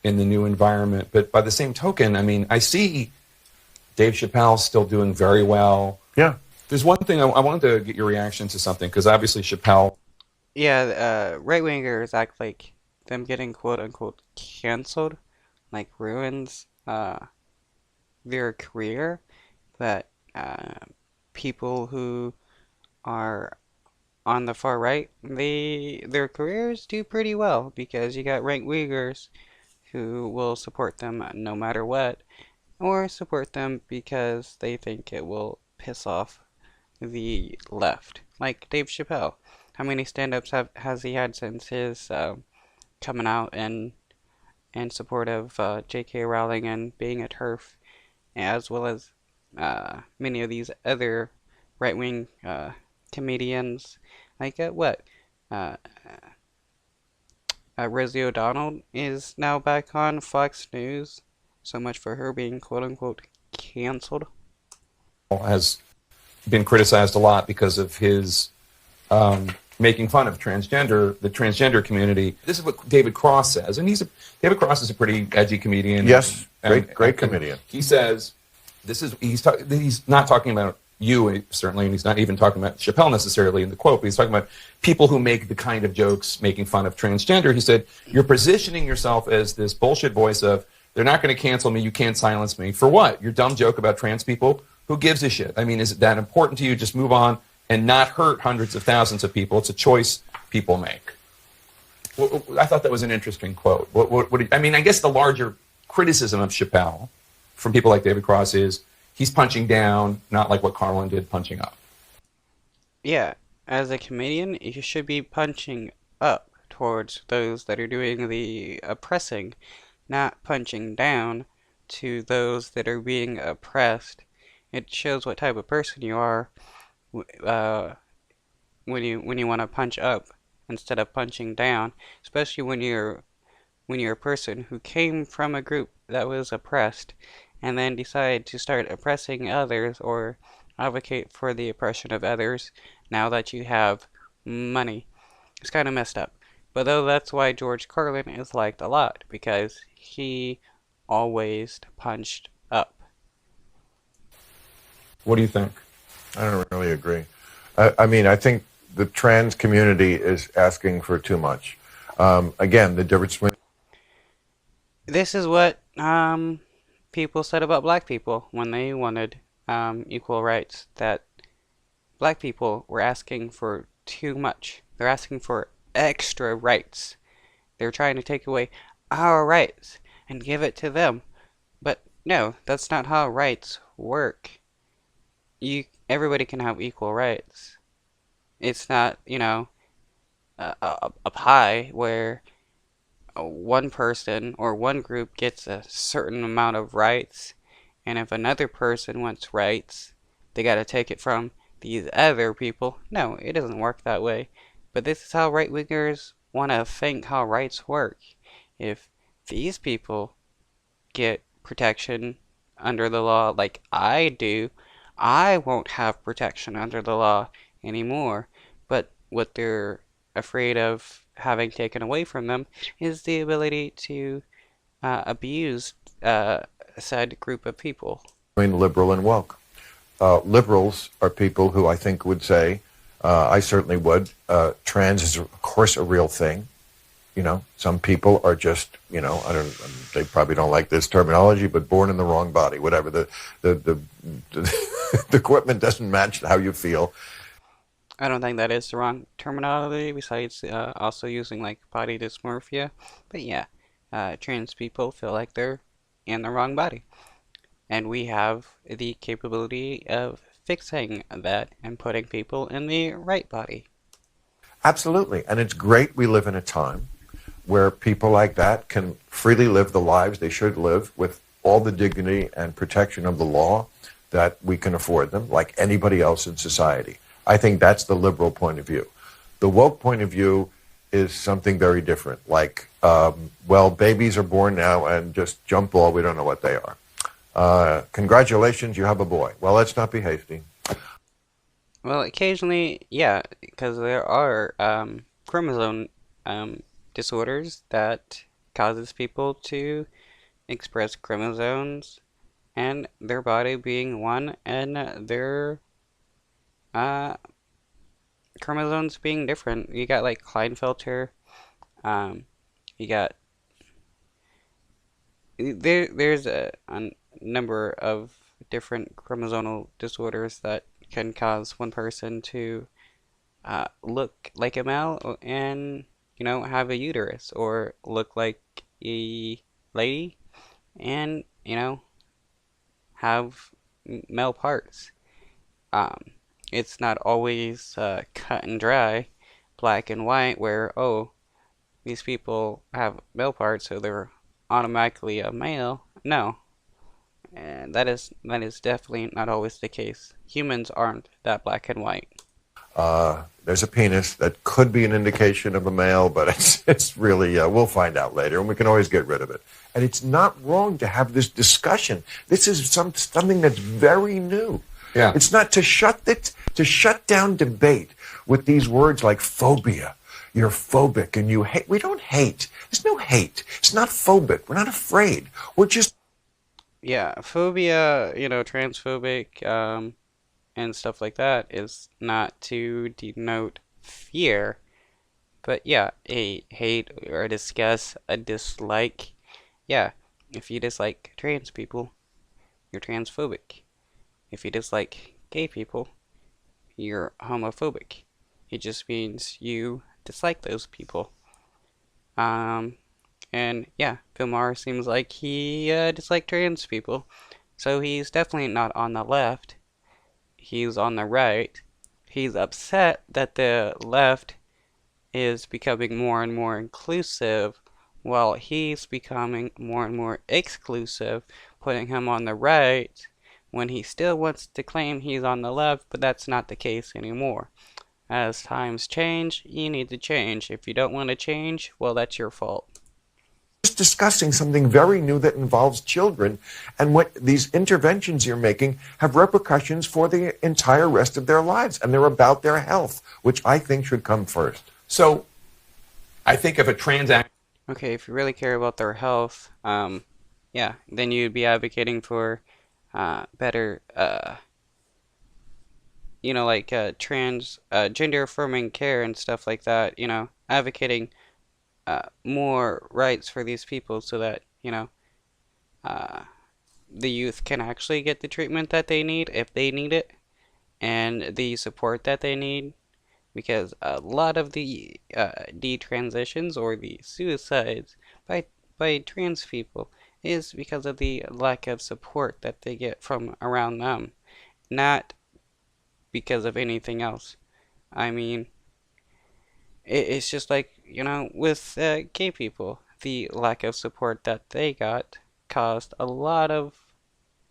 in the new environment. But by the same token, I mean, I see Dave Chappelle still doing very well. Yeah. There's one thing I wanted to get your reaction to something, because obviously Chappelle. Yeah, right-wingers act like them getting quote-unquote canceled, like, ruins their career, but people who are on the far right, their careers do pretty well, because you got right-wingers who will support them no matter what, or support them because they think it will piss off the left, like Dave Chappelle. How many stand-ups has he had since his coming out in support of J.K. Rowling and being a TERF, as well as many of these other right-wing comedians, like uh, Rosie O'Donnell is now back on Fox News. So much for her being quote-unquote canceled. Has been criticized a lot because of his making fun of the transgender community. This is what David Cross says, and David Cross is a pretty edgy comedian. Yes, great comedian. He says he's not talking about you, certainly, and he's not even talking about Chappelle necessarily in the quote, but he's talking about people who make the kind of jokes making fun of transgender. He said, you're positioning yourself as this bullshit voice of, they're not going to cancel me, you can't silence me. For what? Your dumb joke about trans people? Who gives a shit? I mean, is it that important to you? Just move on and not hurt hundreds of thousands of people. It's a choice people make. I thought that was an interesting quote. I mean, I guess the larger criticism of Chappelle from people like David Cross is he's punching down, not like what Carlin did, punching up. Yeah, as a comedian, you should be punching up towards those that are doing the oppressing, not punching down to those that are being oppressed. It shows what type of person you are when you want to punch up instead of punching down, especially when you're a person who came from a group that was oppressed and then decide to start oppressing others or advocate for the oppression of others now that you have money. It's kind of messed up. But though that's why George Carlin is liked a lot, because he always punched up. What do you think? I don't really agree. I mean, I think the trans community is asking for too much. Again, the difference between... This is what people said about black people when they wanted equal rights, that black people were asking for too much. They're asking for extra rights. They're trying to take away our rights and give it to them. But no, that's not how rights work. Everybody can have equal rights. It's not, a pie where one person or one group gets a certain amount of rights, and if another person wants rights, they got to take it from these other people. No, it doesn't work that way. But this is how right-wingers want to think how rights work. If these people get protection under the law like I do, I won't have protection under the law anymore. But what they're afraid of having taken away from them is the ability to abuse said group of people. Between liberal and woke. Liberals are people who I think would say, I certainly would, trans is of course a real thing. You know, some people are just, they probably don't like this terminology, but born in the wrong body, whatever. The equipment doesn't match how you feel. I don't think that is the wrong terminology, besides also using like body dysmorphia. But yeah, trans people feel like they're in the wrong body. And we have the capability of fixing that and putting people in the right body. Absolutely. And it's great we live in a time where people like that can freely live the lives they should live with all the dignity and protection of the law that we can afford them, like anybody else in society. I think that's the liberal point of view. The woke point of view is something very different, like, well, babies are born now and just jump ball, we don't know what they are. Congratulations, you have a boy. Well, let's not be hasty. Well, occasionally, yeah, because there are chromosome disorders that causes people to express chromosomes and their body being one and their uh, chromosomes being different. You got like Klinefelter, um, you got there's a number of different chromosomal disorders that can cause one person to look like a male and have a uterus, or look like a lady and have male parts. Um, it's not always cut and dry, black and white, where, oh, these people have male parts, so they're automatically a male. No, and that is definitely not always the case. Humans aren't that black and white. There's a penis that could be an indication of a male, but it's really, we'll find out later, and we can always get rid of it. And it's not wrong to have this discussion. This is something that's very new. Yeah. It's not to shut down debate with these words like phobia. You're phobic and you hate. We don't hate. There's no hate. It's not phobic. We're not afraid. We're just. Yeah, phobia, transphobic, and stuff like that is not to denote fear, but yeah, a hate or a disgust, a dislike. Yeah, if you dislike trans people, you're transphobic. If you dislike gay people, you're homophobic. It just means you dislike those people. And yeah, Bill Maher seems like he disliked trans people, so he's definitely not on the left. He's on the right. He's upset that the left is becoming more and more inclusive, while he's becoming more and more exclusive, putting him on the right when he still wants to claim he's on the left, but that's not the case anymore. As times change, you need to change. If you don't want to change, well, that's your fault. Just discussing something very new that involves children, and what these interventions you're making have repercussions for the entire rest of their lives, and they're about their health, which I think should come first. So I think if a trans act. Okay, if you really care about their health, yeah, then you'd be advocating for better, like trans, gender affirming care and stuff like that, advocating more rights for these people so that, uh, the youth can actually get the treatment that they need if they need it, and the support that they need, because a lot of the detransitions or the suicides by trans people is because of the lack of support that they get from around them, not because of anything else. I mean, it's just like, with gay people, the lack of support that they got caused a lot of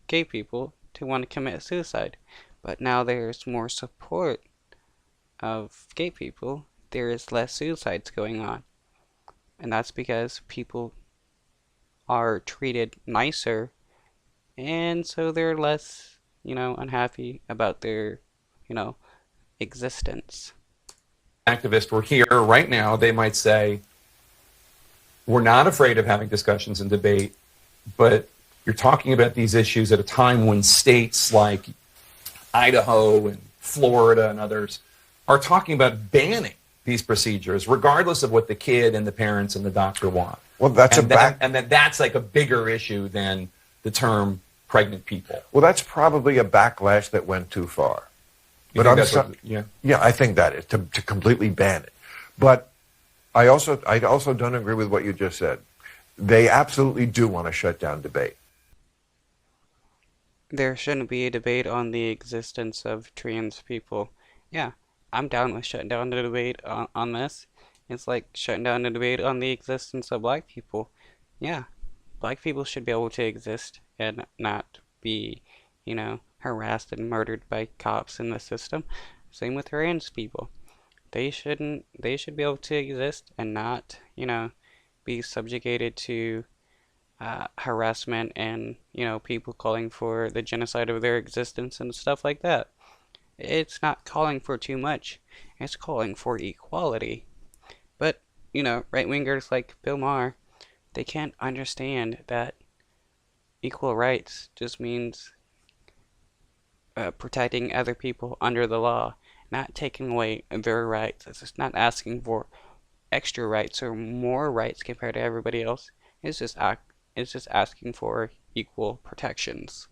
gay people to want to commit suicide. But now there's more support of gay people, there is less suicides going on. And that's because people are treated nicer, and so they're less, unhappy about their, existence. Activists were here right now, they might say, we're not afraid of having discussions and debate, but you're talking about these issues at a time when states like Idaho and Florida and others are talking about banning these procedures, regardless of what the kid and the parents and the doctor want. Well, that's that's like a bigger issue than the term pregnant people. Well, that's probably a backlash that went too far. You But think I'm yeah. Yeah, I think that is to completely ban it. But I also don't agree with what you just said. They absolutely do want to shut down debate. There shouldn't be a debate on the existence of trans people. Yeah, I'm down with shutting down the debate on this. It's like shutting down the debate on the existence of black people. Yeah, black people should be able to exist and not be, harassed and murdered by cops in the system. Same with trans people. They should be able to exist and not, be subjugated to harassment and, people calling for the genocide of their existence and stuff like that. It's not calling for too much. It's calling for equality. But, right-wingers like Bill Maher they can't understand that equal rights just means protecting other people under the law, not taking away their rights. It's just not asking for extra rights or more rights compared to everybody else. It's just asking for equal protections.